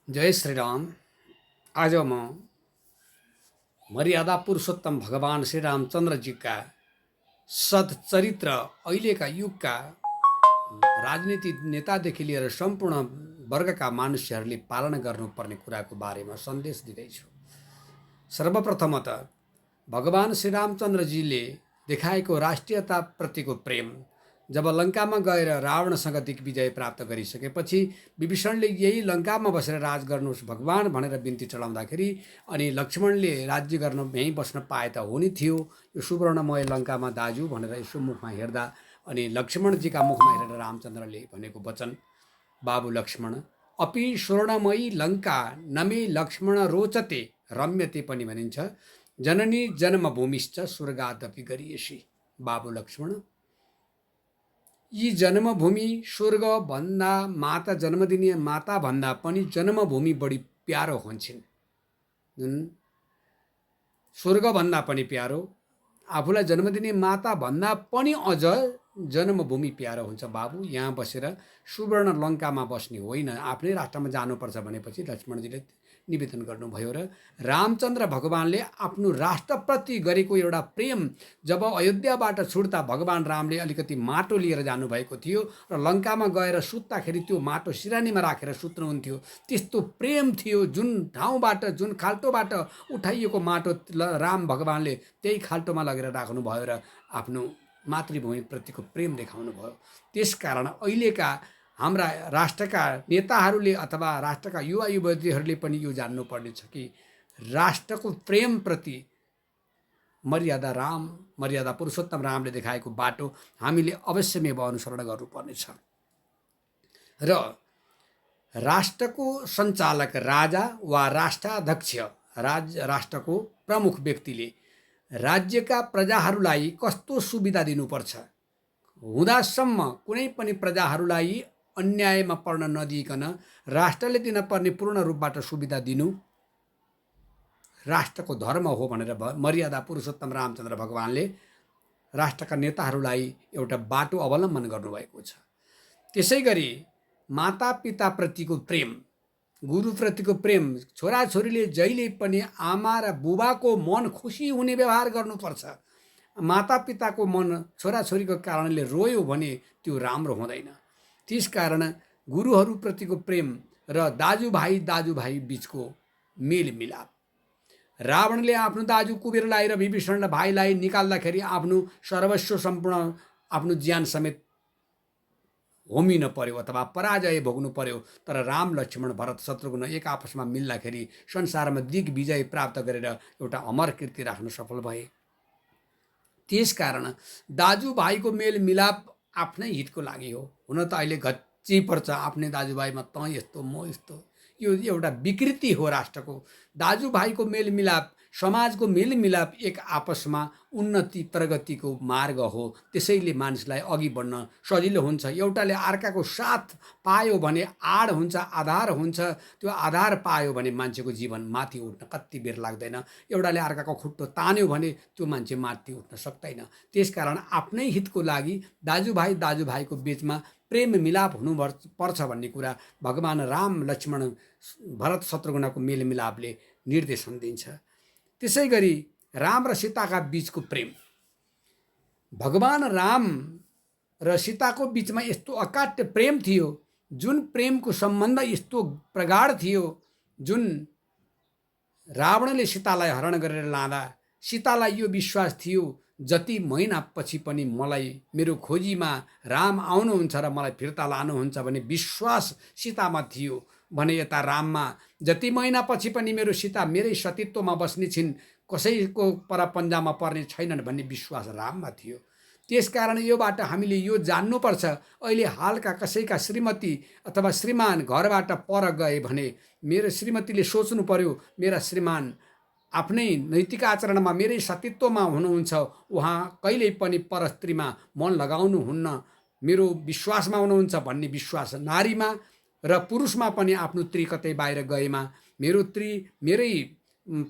जय श्री राम। आज म मर्यादा पुरुषोत्तम भगवान श्री रामचंद्र जी का सच्चरित्र अहिलेका युगका राजनीतिक नेतादेखि लिएर सम्पूर्ण वर्गका मानिसहरूले पालना गर्नुपर्ने कुराको बारेमा सन्देश दिँदैछु। सर्वप्रथमतः भगवान श्री रामचन्द्रजीले देखाएको राष्ट्रियताप्रतिको प्रेम जब लङ्कामा गएर रावणसँग दिग्विजय प्राप्त गरिसकेपछि विभीषणले यही लङ्कामा बसेर राज गर्नुहोस् भगवान भनेर बिन्ती चढाउँदाखेरि अनि लक्ष्मणले राज्य गर्न यहीँ बस्न पाए त हो नि थियो, यो सुवर्णमय लङ्कामा दाजु भनेर यसो मुखमा हेर्दा अनि लक्ष्मणजीका मुखमा हेरेर रामचन्द्रले भनेको वचन, बाबु लक्ष्मण अपि स्वर्णमयी लङ्का नमे लक्ष्मण रोचते रम्यते पनि भनिन्छ, जननी जन्मभूमिश्च स्वर्गादपि गरियसी। बाबु लक्ष्मण यी जन्मभूमि स्वर्गभन्दा माता जन्म दिने माता भन्दा पनि जन्मभूमि बढी प्यारो हुन्छन्। जुन स्वर्गभन्दा पनि प्यारो, आफूलाई जन्म दिने माता भन्दा पनि अझ जन्मभूमि प्यारो हुन्छ। बाबु यहाँ बसेर सुवर्ण लङ्कामा बस्ने होइन, आफ्नै राष्ट्रमा जानुपर्छ भनेपछि लक्ष्मणजीले निवेदन गर्नुभयो र रामचन्द्र भगवानले आफ्नो राष्ट्रप्रति गरेको एउटा प्रेम जब अयोध्याबाट छुट्दा भगवान रामले अलिकति माटो लिएर जानुभएको थियो र लङ्कामा गएर सुत्दाखेरि त्यो माटो सिरानीमा राखेर सुत्नुहुन्थ्यो। त्यस्तो प्रेम थियो, जुन ठाउँबाट जुन खाल्टोबाट उठाइएको माटो राम भगवानले त्यही खाल्टोमा लगेर राख्नुभयो र आफ्नो मातृभूमिप्रतिको प्रेम देखाउनु भयो। त्यसकारण अहिलेका हाम्रा राष्ट्रका नेताहरूले अथवा राष्ट्रका युवा युवतीहरूले पनि यो जान्नुपर्नेछ कि राष्ट्रको प्रेमप्रति मर्यादा पुरुषोत्तम रामले देखाएको बाटो हामीले अवश्यमेव अनुसरण गर्नुपर्नेछ। र राष्ट्रको सञ्चालक राजा वा राष्ट्राध्यक्ष राष्ट्रको प्रमुख व्यक्तिले राज्यका प्रजाहरूलाई कस्तो सुविधा दिनुपर्छ, हुँदासम्म कुनै पनि प्रजाहरूलाई अन्यायमा पर्न नदिइकन राष्ट्रले दिन पर्ने पूर्ण रूपबाट सुविधा दिनु राष्ट्रको धर्म हो भनेर मर्यादा पुरुषोत्तम रामचन्द्र भगवानले राष्ट्रका नेताहरूलाई एउटा बाटो अवलम्बन गर्नुभएको छ। त्यसै गरी मातापिताप्रतिको प्रेम, गुरुप्रतिको प्रेम, छोराछोरीले जहिले पनि आमा र बुबाको मन खुसी हुने व्यवहार गर्नुपर्छ। मातापिताको मन छोराछोरीको कारणले रोयो भने त्यो राम्रो हुँदैन। त्यसकारण गुरुहरूप्रतिको प्रेम र दाजुभाइ बिचको मेलमिलाप, रावणले आफ्नो दाजु कुबेरलाई र विभीषण भाइलाई निकाल्दाखेरि आफ्नो सर्वस्व सम्पूर्ण आफ्नो ज्यान समेत होमिन पर्यो अथवा पराजय भोग्नु पर्यो, तर राम लक्ष्मण भरत शत्रुघ्न एक आपसमा मिल्दाखेरि संसारमा दिग्विजय प्राप्त गरेर एउटा अमर कीर्ति राख्न सफल भए। त्यसकारण दाजुभाइको मेलमिलाप आफ्नै हितको लागि हो। हुन त अहिले घच्ची पर्छ आफ्नै दाजुभाइमा त यस्तो म यस्तो, यो एउटा विकृति हो राष्ट्रको। दाजुभाइको मेलमिलाप, समाजको मेलमिलाप एक आपसमा उन्नति प्रगतिको मार्ग हो। त्यसैले मानिसलाई अघि बढ्न सजिलो हुन्छ। एउटाले अर्काको साथ पायो भने आड हुन्छ, आधार हुन्छ। त्यो आधार पायो भने मान्छेको जीवन माथि उठ्न कति बेर लाग्दैन। एउटाले अर्काको खुट्टो तान्यो भने त्यो मान्छे माथि उठ्न सक्दैन। त्यसकारण आफ्नै हितको लागि दाजुभाइको बिचमा प्रेम मिलाप हुनुपर्छ भन्ने कुरा भगवान राम लक्ष्मण भरत शत्रुघ्नको मेलमिलापले निर्देशन दिन्छ। त्यसै गरी राम र सीताका बीचको प्रेम, भगवान राम र सीताको बीचमा यस्तो अकाट्य प्रेम थियो, जुन प्रेमको सम्बन्ध यस्तो प्रगाढ थियो, जुन रावणले सीतालाई हरण गरेर लाँदा सीतालाई यो विश्वास थियो जति महिनापछि पनि मलाई मेरो खोजीमा राम आउनुहुन्छ र मलाई फिर्ता लानुहुन्छ भन्ने विश्वास सीतामा थियो भने यता राममा जति महिनापछि पनि मेरो सीता मेरै सतीत्वमा बस्ने छिन्, कसैको परपन्जामा पर्ने छैनन् भन्ने विश्वास राममा थियो। त्यसकारण योबाट हामीले यो जान्नुपर्छ, अहिले हालका कसैका श्रीमती अथवा श्रीमान घरबाट पर गए भने मेरो श्रीमतीले सोच्नु पर्यो मेरा श्रीमान आफ्नै नैतिक आचरणमा मेरै सतीत्वमा हुनुहुन्छ, उहाँ कहिल्यै पनि परस्त्रीमा मन लगाउनुहुन्न, मेरो विश्वासमा हुनुहुन्छ भन्ने विश्वास नारीमा र पुरुषमा पनि आफ्नो स्त्री कतै बाहिर गएमा मेरै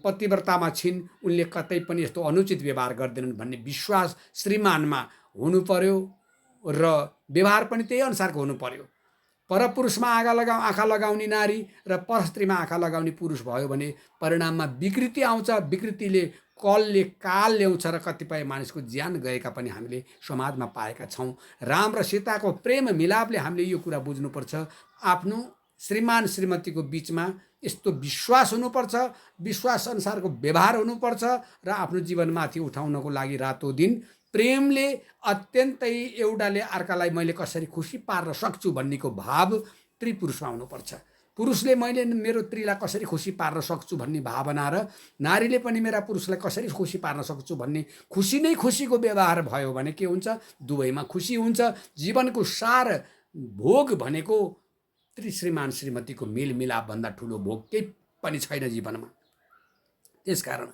पतिव्रतामा छिन्, उनले कतै पनि यस्तो अनुचित व्यवहार गर्दैनन् भन्ने विश्वास श्रीमानमा हुनु पर्यो र व्यवहार पनि त्यही अनुसारको हुनु पर्यो। परपुरुषमा आँखा लगाउने नारी र परस्त्रीमा आँखा लगाउने पुरुष भयो भने परिणाममा विकृति आउँछ। विकृतिले कलले काल ल्याउँछ र कतिपय मानिसको ज्यान गएका पनि हामीले समाजमा पाएका छौँ। राम र सीताको प्रेम मिलापले हामीले यो कुरा बुझ्नुपर्छ, आफ्नो श्रीमान श्रीमतीको बिचमा यस्तो विश्वास हुनुपर्छ, विश्वास अनुसारको व्यवहार हुनुपर्छ र आफ्नो जीवनमाथि उठाउनको लागि रातो दिन प्रेमले अत्यन्तै एउटाले अर्कालाई मैले कसरी खुसी पार्न सक्छु भन्नेको भाव त्रिपुरुषमा हुनुपर्छ। पुरुषले मैले मेरो स्त्रीलाई कसरी खुसी पार्न सक्छु भन्ने भावना र नारीले पनि मेरा पुरुषलाई कसरी खुसी पार्न सक्छु भन्ने खुसी नै खुसीको व्यवहार भयो भने के हुन्छ, दुवैमा खुसी हुन्छ। जीवनको सार भोग भनेको श्रीमान श्रीमतीको मेलमिलाप भन्दा ठुलो भोग केही पनि छैन जीवनमा। त्यसकारण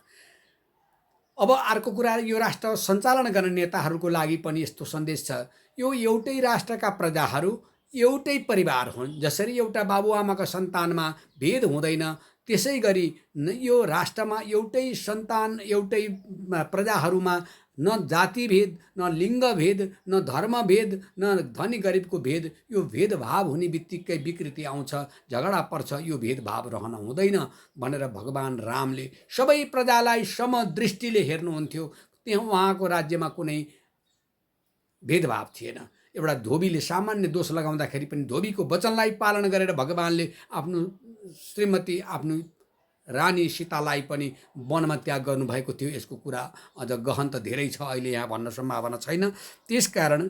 अब अर्को कुरा, यो राष्ट्र सञ्चालन गर्ने नेताहरूको लागि पनि यस्तो सन्देश छ, यो एउटै राष्ट्रका प्रजाहरू एउटै परिवार हुन्। जसरी एउटा बाबुआमाका सन्तानमा भेद हुँदैन, त्यसै गरी यो राष्ट्रमा एउटै सन्तान एउटै प्रजाहरूमा न जाति भेद, न लिङ्ग भेद, न धर्म भेद, न धनी गरिबको भेद, यो भेदभाव हुने बित्तिकै विकृति आउँछ, झगडा पर्छ। यो भेदभाव रहन हुँदैन भनेर भगवान रामले सबै प्रजालाई समदृष्टिले हेर्नुहुन्थ्यो। त्यहाँ उहाँको राज्यमा कुनै भेदभाव थिएन। एउटा धोबीले सामान्य दोष लगाउँदाखेरि पनि धोबीको वचनलाई पालन गरेर भगवानले आफ्नो श्रीमती, आफ्नो रानी सीतालाई पनि वनमा त्याग गर्नुभएको थियो। यसको कुरा अझ गहन त धेरै छ, अहिले यहाँ भन्न सम्भावना छैन। त्यसकारण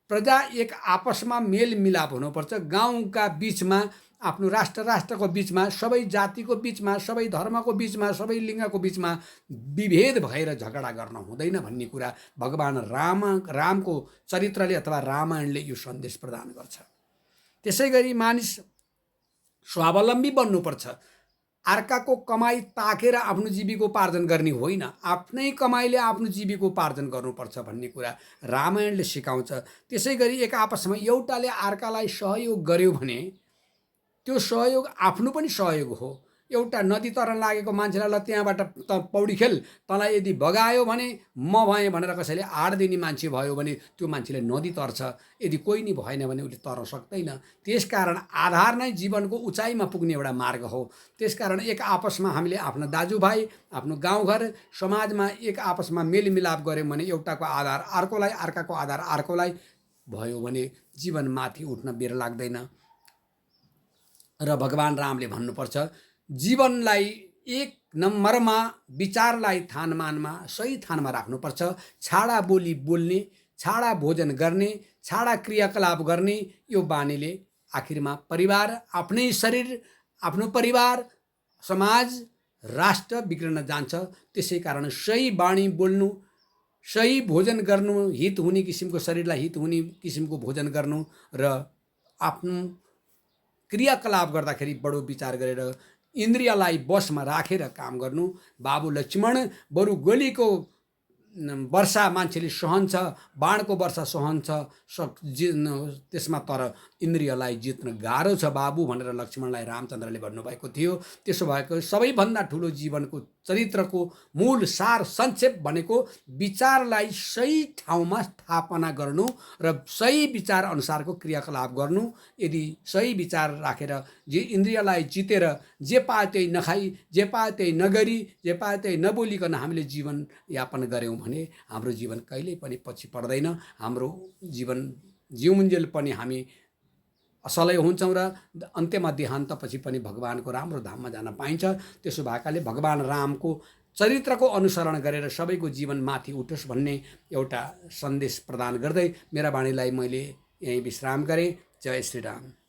प्रजा एक आपसमा मेलमिलाप हुनुपर्छ। गाउँका बिचमा, आफ्नो राष्ट्रको बिचमा, सबै जातिको बिचमा, सबै धर्मको बिचमा, सबै लिङ्गको बिचमा विभेद भएर झगडा गर्न हुँदैन भन्ने कुरा भगवान रामको चरित्रले अथवा रामायणले यो सन्देश प्रदान गर्छ। त्यसै गरी मानिस स्वावलम्बी बन्नुपर्छ। अर्काको कमाई ताकेर आफ्नो जीविकोपार्जन गर्ने होइन, आफ्नै कमाइले आफ्नो जीविकोपार्जन गर्नुपर्छ भन्ने कुरा रामायणले सिकाउँछ। त्यसै गरी एक आपसमा एउटाले अर्कालाई सहयोग गर्यो भने त्यो सहयोग आफ्नो पनि सहयोग हो। एउटा नदी तर्न लागेको मान्छेलाई ल त्यहाँबाट त पौडी खेल, तँलाई यदि बगायो भने म भएँ भनेर कसैले आड दिने मान्छे भयो भने त्यो मान्छेले नदी तर्छ। यदि कोही नि भएन भने उसले तर्न सक्दैन। त्यसकारण आधार नै जीवनको उचाइमा पुग्ने एउटा मार्ग हो। त्यसकारण एक आपसमा हामीले आफ्नो दाजुभाइ, आफ्नो गाउँघर समाजमा एक आपसमा मेलमिलाप गऱ्यौँ भने एउटाको आधार अर्कोलाई, अर्काको आधार अर्कोलाई भयो भने जीवनमाथि उठ्न बेर लाग्दैन। र भगवान रामले भन्नुपर्छ, जीवनलाई एक नम्बरमा, विचारलाई थानमानमा सही थानमा राख्नुपर्छ। छाडा बोली बोल्ने, छाडा भोजन गर्ने, छाडा क्रियाकलाप गर्ने यो बानीले आखिरमा परिवार, आफ्नै शरीर, आफ्नो परिवार, समाज, राष्ट्र बिग्रन जान्छ। त्यसै कारण सही बाणी बोल्नु, सही भोजन गर्नु, हित हुने किसिमको, शरीरलाई हित हुने किसिमको भोजन गर्नु र आफ्नो क्रियाकलाप गर्दाखेरि बडो विचार गरेर इन्द्रियलाई बसमा राखेर काम गर्नु। बाबु लक्ष्मण बरु गोलीको वर्षा मान्छेले सहन्छ, बाणको वर्षा सहन्छ त्यसमा, तर इन्द्रियलाई जित्न गाह्रो छ बाबु भनेर लक्ष्मणलाई रामचन्द्रले भन्नुभएको थियो। त्यसो भएको सबैभन्दा ठुलो जीवनको चरित्रको मूल सार संक्षेप भनेको विचारलाई सही ठाउँमा स्थापना गर्नु र सही विचार अनुसारको क्रियाकलाप गर्नु। यदि सही विचार राखेर जे इन्द्रियलाई जितेर जे पाए त्यही नखाई, जे पाए त्यही नगरी, जे पाए त्यही नबोलिकन हामीले जीवनयापन गऱ्यौँ भने हाम्रो जीवन कहिल्यै पनि पछि पर्दैन। हाम्रो जीवन जिउन्जेल पनि हामी असलै हुन्छौँ र अन्त्यमा देहान्तपछि पनि भगवानको राम्रो धाममा जान पाइन्छ। त्यसो भएकाले भगवान रामको चरित्रको अनुसरण गरेर सबैको जीवन माथि उठोस् भन्ने एउटा सन्देश प्रदान गर्दै मेरा वाणीलाई मैले यहीँ विश्राम गरेँ। जय श्री राम।